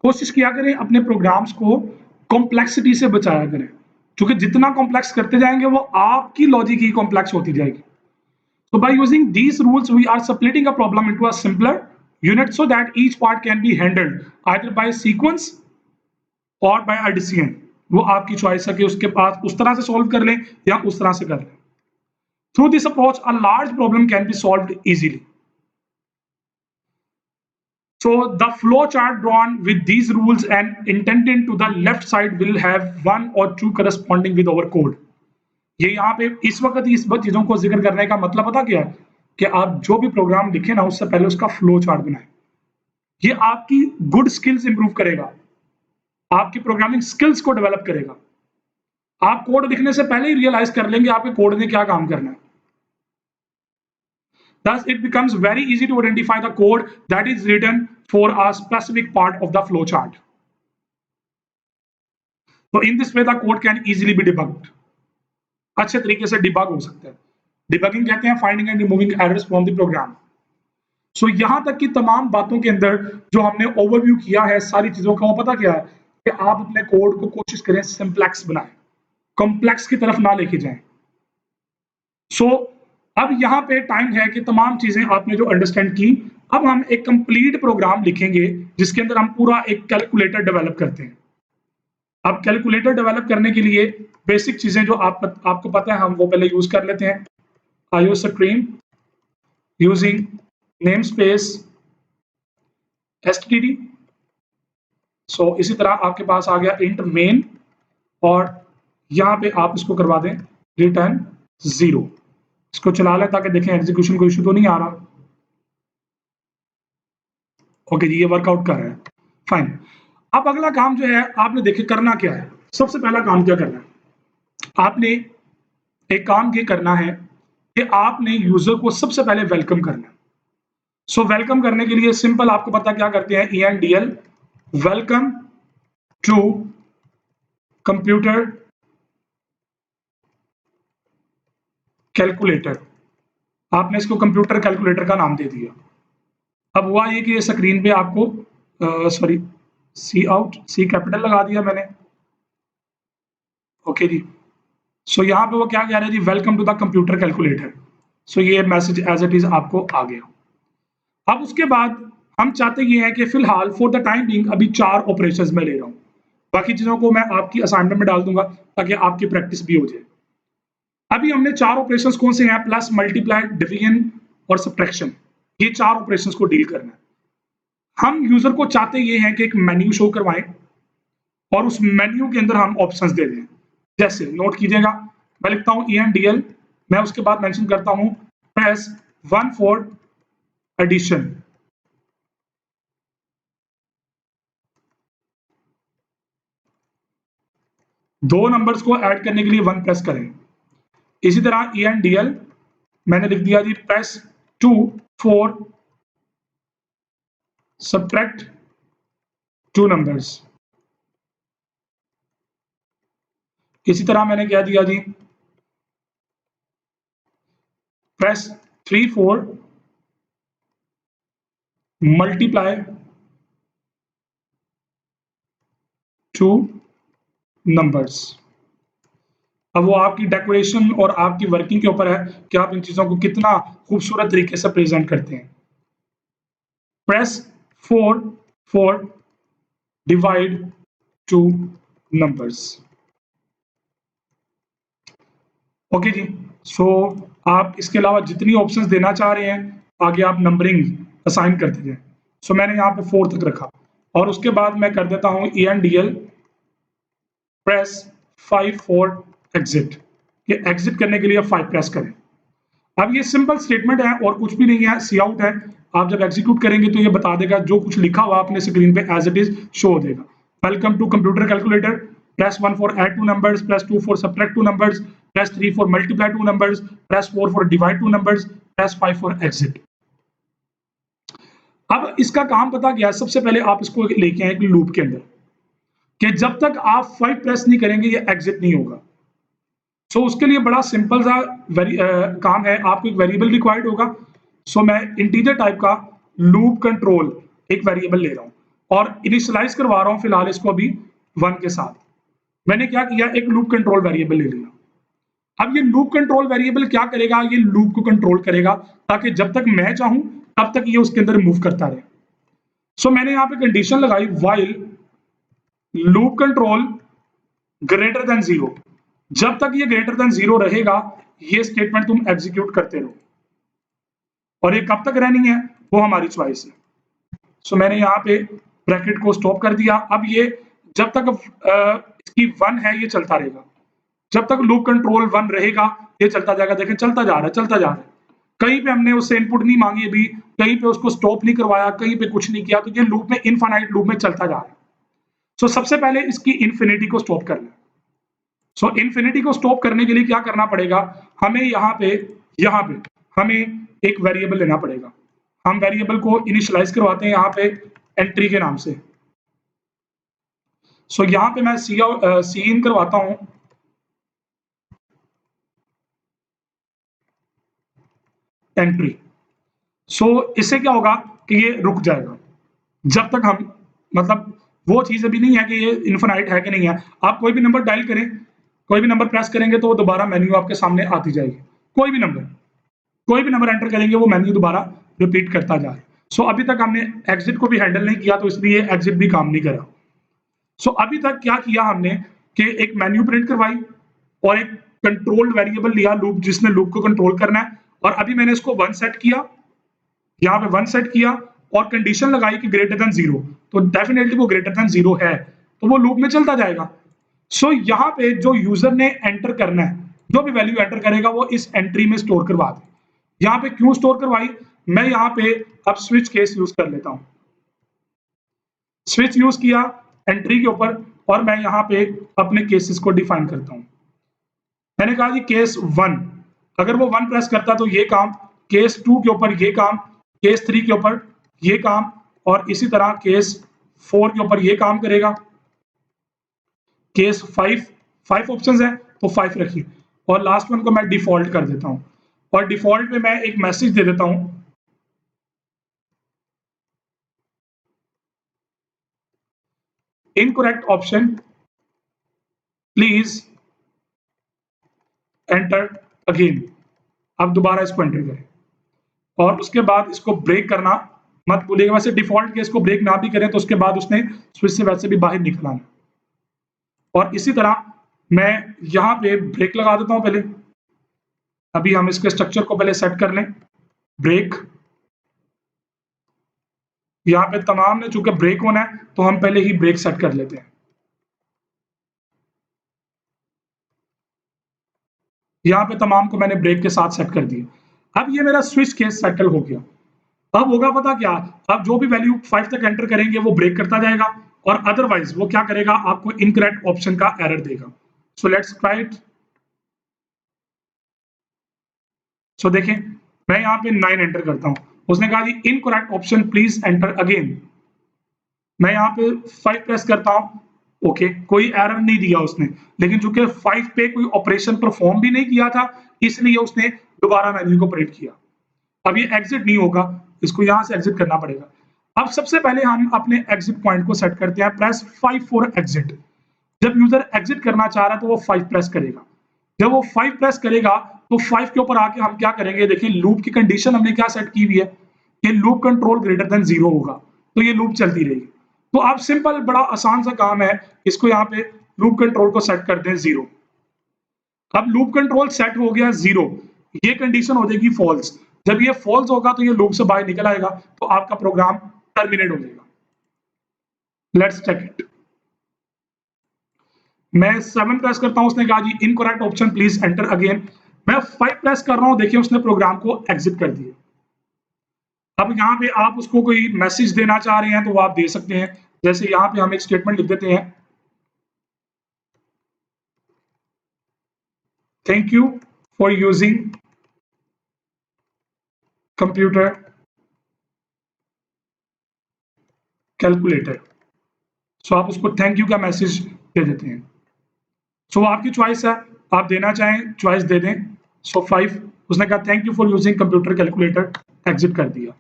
कोशिश किया करें अपने प्रोग्राम्स को कॉम्प्लेक्सिटी से बचाया करें, क्योंकि जितना कॉम्प्लेक्स करते जाएंगे वो आपकी लॉजिक ही कॉम्प्लेक्स होती जाएगी। So by using these rules, we are splitting a problem into a simpler unit so that each part can be handled either by sequence or by addition. वो आपकी चॉइस है कि उसके पास उस तरह से सॉल्व कर लें या उस तरह से कर लें। Through this approach, a large problem can be solved easily. So the flow chart drawn with these rules and intended to the left side will have one or two corresponding with our code. ये यहाँ पे इस वक्त चीजों को जिक्र करने का मतलब पता क्या है कि आप जो भी प्रोग्राम लिखे ना उससे पहले उसका फ्लो चार्ट बनाएं। ये आपकी गुड स्किल्स इंप्रूव करेगा, आपकी प्रोग्रामिंग स्किल्स को डेवलप करेगा। आप कोड लिखने से पहले ही रियलाइज कर लेंगे आपके कोड ने क्या काम करना है। Thus, it becomes very easy to identify the code that is written for a specific part of the flow chart. So in this way, the code can easily be debugged. अच्छे तरीके से debug हो सकता है। Debugging कहते हैं finding and removing errors from the program. So यहां तक की तमाम बातों के अंदर जो हमने ओवरव्यू किया है सारी चीजों का, वो पता क्या है कि आप अपने कोड को कोशिश करें सिंप्लेक्स बनाएं, कॉम्प्लेक्स की तरफ ना लेके जाएं। सो अब यहाँ पे टाइम है कि तमाम चीजें आपने जो अंडरस्टैंड की, अब हम एक कंप्लीट प्रोग्राम लिखेंगे जिसके अंदर हम पूरा एक कैलकुलेटर डेवलप करते हैं। अब कैलकुलेटर डेवलप करने के लिए बेसिक चीजें जो आपको पता है हम वो पहले यूज कर लेते हैं। IOStream using namespace std। सो इसी तरह आपके पास आ गया int main और यहां पे आप इसको करवा दें रिटर्न 0। इसको चला लें ताकि देखें एग्जीक्यूशन को इशू तो नहीं आ रहा। ओके जी, ये वर्कआउट कर रहा है, फाइन। अब अगला काम जो है आपने देखे करना क्या है। सबसे पहला काम क्या करना है, आपने एक काम ये करना है कि आपने यूजर को सबसे पहले वेलकम करना है। सो वेलकम करने के लिए सिंपल आपको पता क्या करते हैं, ENDL welcome to computer calculator. आपने इसको कंप्यूटर कैलकुलेटर का नाम दे दिया। अब हुआ ये कि ये स्क्रीन पे आपको सॉरी सी आउट सी कैपिटल लगा दिया मैंने। ओके जी, सो यहाँ पे वो क्या कह रहा है जी, welcome to the computer calculator. So ये मैसेज एज इट इज आपको आ गया। अब उसके बाद हम चाहते ये हैं कि फिलहाल फॉर द टाइम बीइंग अभी 4 ऑपरेशंस में ले रहा हूँ, बाकी चीजों को मैं आपकी असाइनमेंट में डाल दूंगा ताकि आपकी प्रैक्टिस भी हो जाए। अभी हमने 4 ऑपरेशंस कौन से हैं, प्लस, मल्टीप्लाई, डिवीजन और सब्ट्रैक्शन। ये 4 ऑपरेशंस को डील करना है। हम यूजर को चाहते ये हैं कि एक मेन्यू शो करवाएं और उस मेन्यू के अंदर हम ऑप्शंस दे दें। जैसे नोट कीजिएगा, मैं लिखता हूं ENDL, मैं उसके बाद मेंशन करता हूं प्रेस 1 फॉर एडिशन। दो नंबर्स को ऐड करने के लिए 1 प्रेस करें। इसी तरह ENDL मैंने लिख दिया जी प्रेस 2 फॉर सब्ट्रैक्ट 2 नंबर्स। इसी तरह मैंने क्या दिया जी, प्रेस 3 फॉर मल्टीप्लाई 2 नंबर्स। अब वो आपकी डेकोरेशन और आपकी वर्किंग के ऊपर है कि आप इन चीजों को कितना खूबसूरत तरीके से प्रेजेंट करते हैं। Press 4 for divide 2 numbers. Okay जी, सो आप इसके अलावा जितनी ऑप्शंस देना चाह रहे हैं आगे आप नंबरिंग असाइन करते जाएं। सो मैंने यहाँ पे 4 तक रखा और उसके बाद मैं कर देता हूँ ENDL प्रेस 5 फॉर एग्जिट। ये एग्जिट करने के लिए 5 प्रेस करें। अब ये सिंपल स्टेटमेंट है और कुछ भी नहीं है, सी आउट है। आप जब एग्जीक्यूट करेंगे तो ये बता देगा जो कुछ लिखा हुआ अपने स्क्रीन पे एज इट इज शो हो देगा। Welcome to computer calculator, press 1 for add 2 numbers, press 2 for subtract 2 numbers, press 3 for multiply 2 numbers, press 4 for divide 2 numbers, press 5 for exit. अब इसका काम पता क्या है, सबसे पहले आप इसको लेके आए एक लूप के अंदर कि जब तक आप 5 प्रेस नहीं करेंगे ये एग्जिट नहीं होगा। सो उसके लिए बड़ा सिंपल सा काम है, आपको एक वेरिएबल रिक्वायर्ड होगा। सो मैं इंटीजर टाइप का लूप कंट्रोल एक वेरिएबल ले रहा हूं। और इनिशियलाइज करवा रहा हूं फिलहाल इसको अभी 1 के साथ। मैंने क्या किया, एक लूप कंट्रोल वेरिएबल ले लिया। अब ये लूप कंट्रोल वेरिएबल क्या करेगा, ये लूप को कंट्रोल करेगा ताकि जब तक मैं चाहूं तब तक ये उसके अंदर मूव करता रहे। सो मैंने यहां पे कंडीशन लगाई while loop control greater than 0। जब तक ये ग्रेटर देन 0 रहेगा ये स्टेटमेंट तुम एग्जीक्यूट करते रहो, और ये कब तक रहनी है वो हमारी चॉइस है। सो मैंने यहाँ पे ब्रैकेट को स्टॉप कर दिया। अब ये जब तक इसकी 1 है ये चलता रहेगा, जब तक लूप कंट्रोल 1 रहेगा ये चलता जाएगा। देखें चलता जा रहा है, चलता जा रहा है। कहीं पे हमने उससे इनपुट नहीं मांगी अभी, कहीं पे उसको स्टॉप नहीं करवाया, कहीं पे कुछ नहीं किया, तो ये लूप में इनफाइनाइट लूप में चलता जा रहा है। सो सबसे पहले इसकी इन्फिनिटी को स्टॉप करना है। सो इन्फिनिटी को स्टॉप करने के लिए क्या करना पड़ेगा, हमें यहाँ पे हमें एक वेरिएबल लेना पड़ेगा। हम वेरिएबल को इनिशियलाइज करवाते हैं यहाँ पे एंट्री के नाम से। सो यहाँ पे मैं सी इन करवाता हूं एंट्री। सो इससे क्या होगा कि ये रुक जाएगा जब तक हम, मतलब वो चीज अभी नहीं है कि ये इन्फिनाइट है कि नहीं है। आप कोई भी नंबर डायल करें, कोई भी नंबर प्रेस करेंगे तो वो दोबारा मेन्यू आपके सामने आती जाएगी। कोई भी नंबर एंटर करेंगे वो मेन्यू दोबारा रिपीट करता जा रहा है। सो अभी तक हमने एग्जिट को भी हैंडल नहीं किया तो इसलिए एग्जिट भी काम नहीं करा। सो अभी तक क्या किया हमने कि एक मेन्यू प्रिंट करवाई और एक कंट्रोल्ड वेरिएबल लिया लूप, जिसने लूप को कंट्रोल करना है, और अभी मैंने इसको 1 सेट किया, यहाँ पे 1 सेट किया और कंडीशन लगाई कि ग्रेटर देन 0, तो डेफिनेटली वो ग्रेटर देन 0 है तो वो लूप में चलता जाएगा। सो यहाँ पे जो यूजर ने एंटर करना है, जो भी वैल्यू एंटर करेगा वो इस एंट्री में स्टोर करवा दे। यहाँ पे क्यों स्टोर करवाई, मैं यहाँ पे अब स्विच केस यूज कर लेता हूं। स्विच यूज किया एंट्री के ऊपर और मैं यहाँ पे अपने केसेस को डिफाइन करता हूं। मैंने कहा जी केस 1, अगर वो 1 प्रेस करता तो ये काम, केस 2 के ऊपर ये काम, केस 3 के ऊपर ये काम, और इसी तरह केस 4 के ऊपर ये काम करेगा। केस 5 ऑप्शंस है तो 5 रखिए, और लास्ट वन को मैं डिफॉल्ट कर देता हूं, और डिफॉल्ट में मैं एक मैसेज दे देता हूं incorrect option please enter again. अब दोबारा इसको एंटर करें और उसके बाद इसको ब्रेक करना मत भूलिएगा। वैसे डिफॉल्ट केस को ब्रेक ना भी करें तो उसके बाद उसने स्विच से वैसे भी बाहर निकल आना। और इसी तरह मैं यहां पे ब्रेक लगा देता हूं पहले। अभी हम इसके स्ट्रक्चर को पहले सेट कर लें। ब्रेक, यहां पे तमाम ने चूंकि ब्रेक होना है तो हम पहले ही ब्रेक सेट कर लेते हैं। यहां पे तमाम को मैंने ब्रेक के साथ सेट कर दिया। अब ये मेरा स्विच केस सेटल हो गया। अब होगा पता क्या, अब जो भी वैल्यू 5 तक एंटर करेंगे वो ब्रेक करता जाएगा, और अदरवाइज वो क्या करेगा, आपको इनकरेक्ट ऑप्शन का एरर देगा। So let's try it. So देखें मैं यहाँ पे 9 एंटर करता हूं, उसने कहा जी incorrect option please enter again. मैं यहाँ पे 5 प्रेस करता हूं, ओके कोई एरर नहीं दिया उसने, लेकिन चूंकि 5 पे कोई ऑपरेशन परफॉर्म भी नहीं किया था इसलिए उसने दोबारा मेन्यू को प्रिंट किया। अब ये एग्जिट नहीं होगा, इसको यहां से एग्जिट करना पड़ेगा। अब सबसे पहले हम अपने एग्जिट पॉइंट को सेट करते हैं, प्रेस 5 फॉर एग्जिट। जब यूजर एग्जिट करना चाह रहा है तो वो 5 प्रेस करेगा। जब वो 5 प्रेस करेगा तो 5 के ऊपर आके हम क्या करेंगे, देखिए लूप की कंडीशन हमने क्या सेट की हुई है कि लूप कंट्रोल ग्रेटर देन 0 होगा, तो ये लूप चलती रहेगी। तो आप सिंपल बड़ा आसान सा काम है, इसको यहाँ पे लूप कंट्रोल को सेट कर दें 0। अब लूप कंट्रोल सेट हो गया 0, ये कंडीशन हो जाएगी फॉल्स। जब ये फॉल्स होगा तो ये लूप से बाहर निकल आएगा, तो आपका प्रोग्राम टर्मिनेट हो जाएगा। Let's check it. मैं 7 प्रेस करता हूं, उसने कहा जी incorrect option please enter again. मैं 5 प्रेस कर रहा हूं, देखिए उसने प्रोग्राम को एग्जिट कर दिया। अब यहाँ पे आप उसको कोई मैसेज देना चाह रहे हैं तो वो आप दे सकते हैं, जैसे यहाँ पे हम एक स्टेटमेंट लिख देते हैं, thank you for using computer calculator. So आप उसको थैंक यू का मैसेज दे देते हैं। सो आपकी चॉइस है, आप देना चाहें चॉइस दे दें। सो 5 उसने कहा thank you for using computer calculator, exit कर दिया।